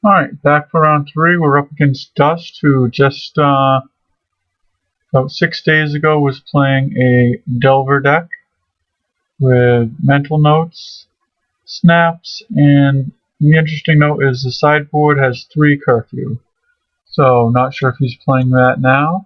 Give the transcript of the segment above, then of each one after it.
Alright, back for round 3. We're up against Dust, who just about 6 days ago was playing a Delver deck with mental notes, snaps, and the interesting note is the sideboard has 3 curfew. So, not sure if he's playing that now.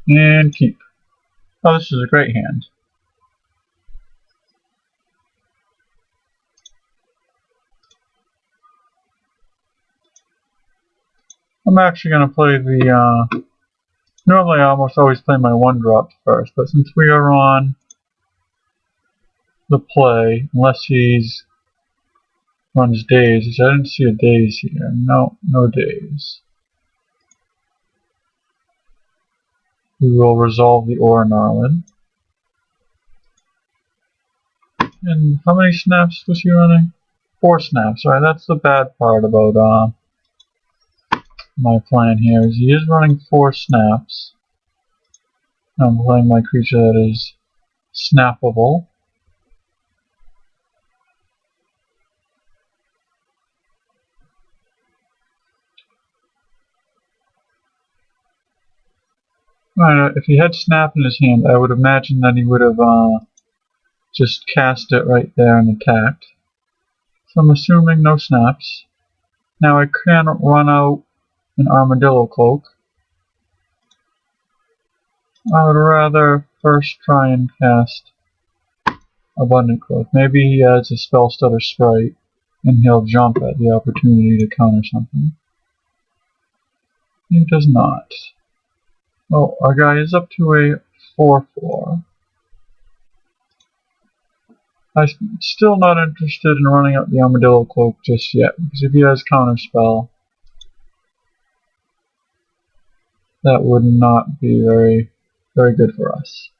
And keep. Oh, this is a great hand. I'm actually going to play the, normally I almost always play my 1-drop first, but since we are on the play, unless he's runs days, which I didn't see a days here. No days. We will resolve the Gnarlid. And how many snaps was he running? 4 snaps. Alright, that's the bad part about my plan here, is he is running 4 snaps. I'm playing my creature that is snappable. Right, if he had snap in his hand, I would imagine that he would have just cast it right there and attacked. So I'm assuming no snaps. Now I can run out an Armadillo Cloak. I would rather first try and cast Abundant Growth. Maybe he has a Spell Stutter Sprite and he'll jump at the opportunity to counter something. He does not. Oh, our guy is up to a 4/4. I'm still not interested in running up the Armadillo Cloak just yet, because if he has Counterspell, that would not be very good for us.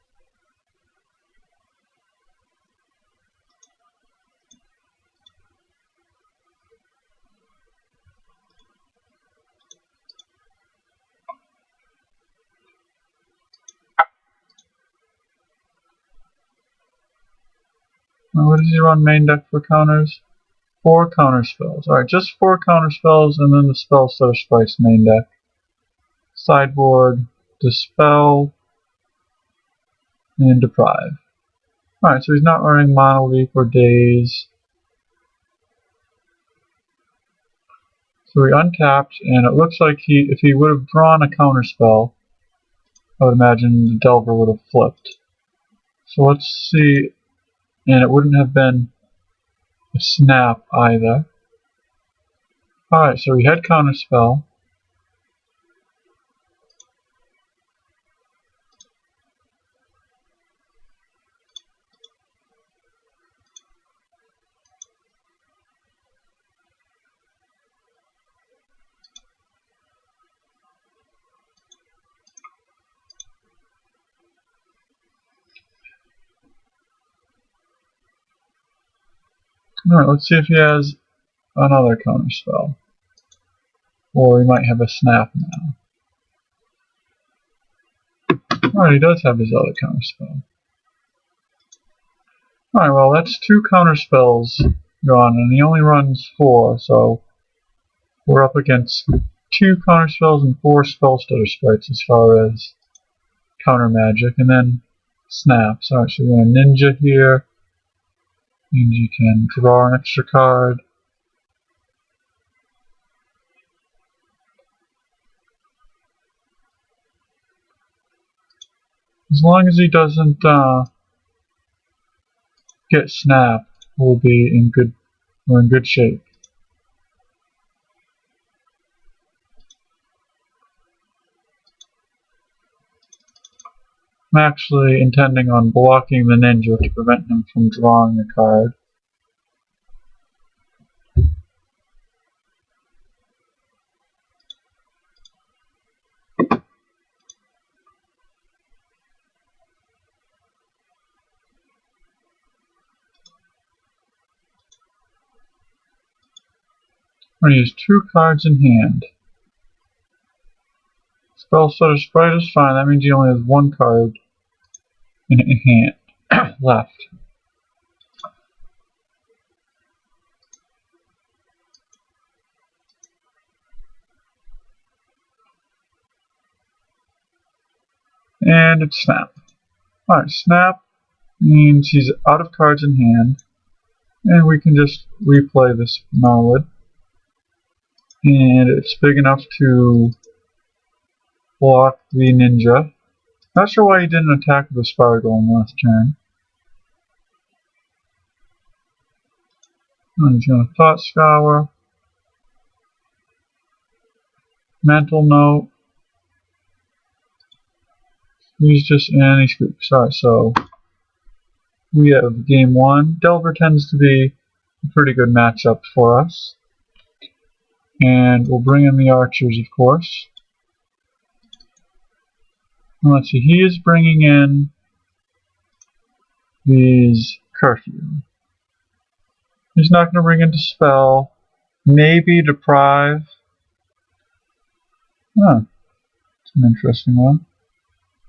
What does he run main deck for counters? 4 counter spells. Alright, just 4 counter spells and then the Spell Stutter Sprite's main deck. Sideboard, Dispel, and Deprive. Alright, so he's not running Monolith or Daze. So he untapped, and it looks like if he would have drawn a counter spell, I would imagine the Delver would have flipped. So let's see. And it wouldn't have been a snap either. Alright, so we had Counterspell. Alright, let's see if he has another Counterspell. Or he might have a snap now. Alright, he does have his other Counterspell. Alright, well that's 2 Counterspells gone, and he only runs 4, so we're up against 2 Counterspells and 4 Spell Stutter Sprites as far as counter magic, and then snaps. Alright, so we're going to Ninja here. Means you can draw an extra card. As long as he doesn't get snap, we'll be in good shape. I'm actually intending on blocking the ninja to prevent him from drawing a card. I'm going to use 2 cards in hand. Spell Stutter Sprite is fine, that means he only has 1 card in hand left. And it's Snap. Alright, Snap means he's out of cards in hand, and we can just replay this Gnarlid. And it's big enough to block the Ninja. Not sure why he didn't attack the Spider Golem last turn. And he's going to Thought Scour, Mental Note. He's just and he scoops. Alright, so we have game 1. Delver tends to be a pretty good matchup for us. And we'll bring in the archers, of course. And let's see, he is bringing in these Curfew. He's not going to bring in Dispel. Maybe Deprive. Huh. It's an interesting one.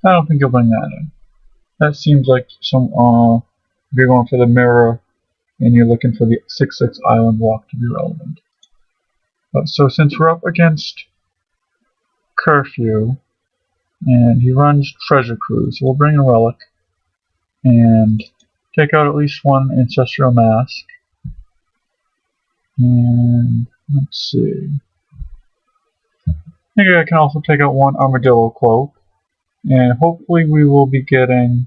I don't think he'll bring that in. That seems like some, if you're going for the mirror and you're looking for the 6/6 island walk to be relevant. But so since we're up against Curfew, and he runs Treasure Cruise, so we'll bring in Relic and take out at least one Ancestral Mask. And let's see. I think I can also take out one Armadillo Cloak. And hopefully we will be getting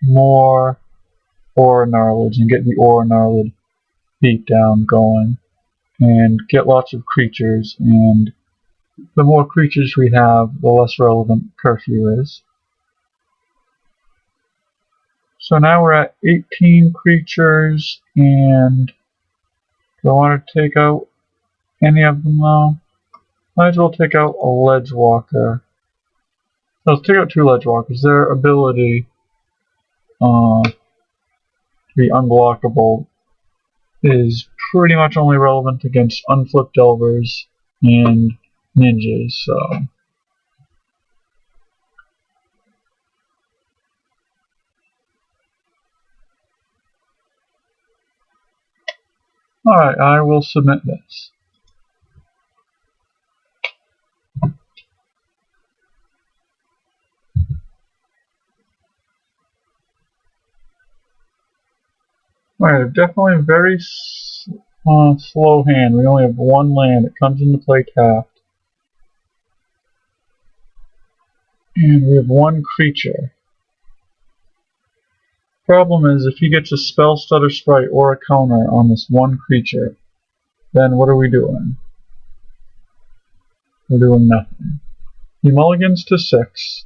more Aura Gnarlids and get the Aura Gnarlid beatdown going. And get lots of creatures, and the more creatures we have, the less relevant Curfew is. So now we're at 18 creatures, and do I want to take out any of them though? Might as well take out a Ledgewalker. Let's take out 2 Ledgewalkers. Their ability to be unblockable is pretty much only relevant against unflipped Delvers and Ninjas, so. Alright, I will submit this. Alright, definitely a very slow hand. We only have 1 land. It comes into play tapped. And we have 1 creature. Problem is, if he gets a Spell Stutter Sprite or a counter on this 1 creature, then what are we doing? We're doing nothing. He mulligans to 6.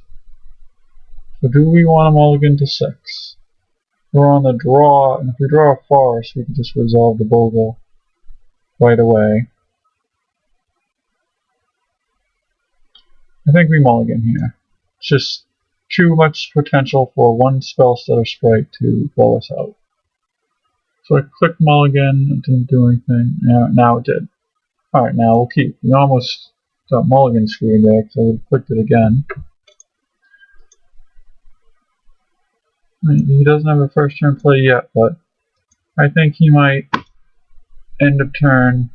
So do we want to mulligan to 6? We're on the draw, and if we draw a forest, we can just resolve the Bogle right away. I think we mulligan here. It's just too much potential for 1 Spell Stutter Sprite to blow us out. So I clicked mulligan, it didn't do anything. Yeah, now it did. Alright, now we'll keep. We almost got mulligan screwed there because I would have clicked it again. He doesn't have a first turn play yet, but I think he might end of turn.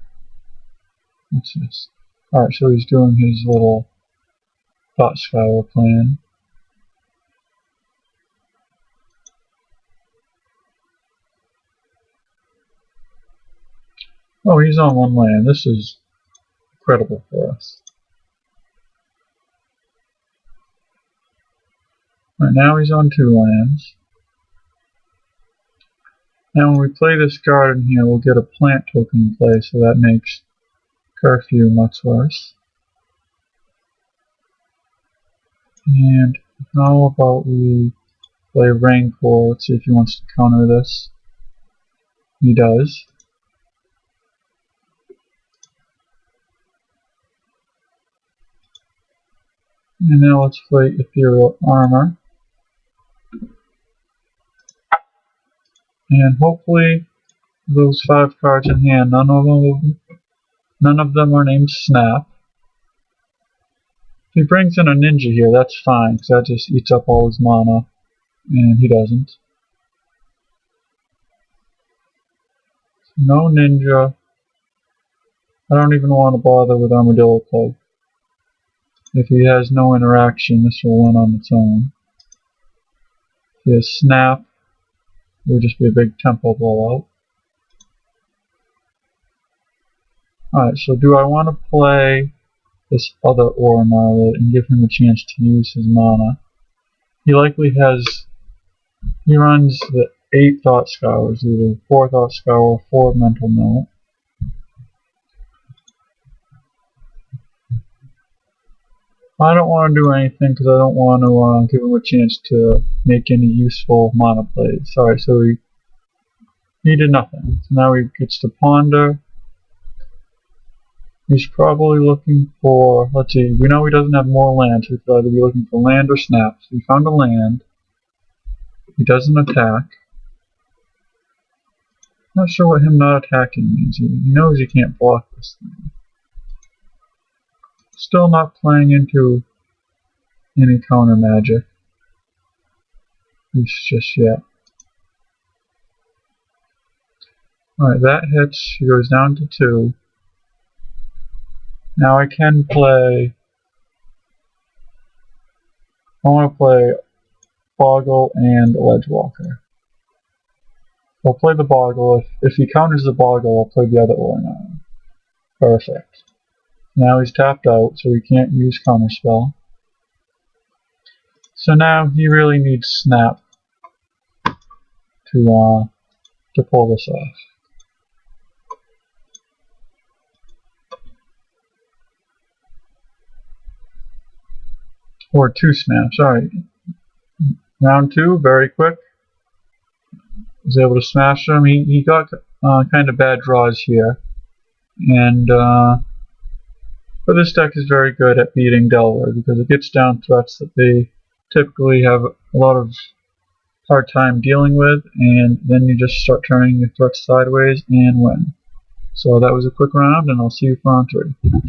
What's this? Alright, so he's doing his little Thought Scour plan. Oh, he's on 1 land. This is incredible for us. Right, now he's on 2 lands. Now when we play this garden here, we'll get a plant token in play, so that makes Curfew much worse. And how about we play Rancor? Let's see if he wants to counter this. He does. And now let's play Ethereal Armor. And hopefully those 5 cards in hand, none of them are named Snap. If he brings in a Ninja here, that's fine, because that just eats up all his mana, and he doesn't. No Ninja. I don't even want to bother with Armadillo Cloak. If he has no interaction, this will win on its own. If he has snap, it will just be a big tempo blowout. Alright, so do I want to play this other Aura Gnarlid and give him a chance to use his mana? He likely has... He runs the 8 Thought Scours, either 4 Thought Scour or 4 Mental Note. I don't want to do anything because I don't want to give him a chance to make any useful mana plays. Alright, so he did nothing. So now he gets to ponder. He's probably looking for, let's see, we know he doesn't have more land, so he could either be looking for land or snap. So he found a land. He doesn't attack. Not sure what him not attacking means. He knows he can't block this thing. Still not playing into any counter magic. At least just yet. Alright, that hits. He goes down to 2. Now I can play... I want to play Boggle and Ledgewalker. I'll play the Boggle. If he counters the Boggle, I'll play the other Aura Gnarlid. Perfect. Now he's tapped out, so he can't use Counterspell. So now he really needs Snap to pull this off. Or 2 snaps, alright. Round 2, very quick. Was able to smash him. He got kind of bad draws here. And but this deck is very good at beating Delver because it gets down threats that they typically have a lot of hard time dealing with, and then you just start turning your threats sideways and win. So that was a quick round, and I'll see you for round 3.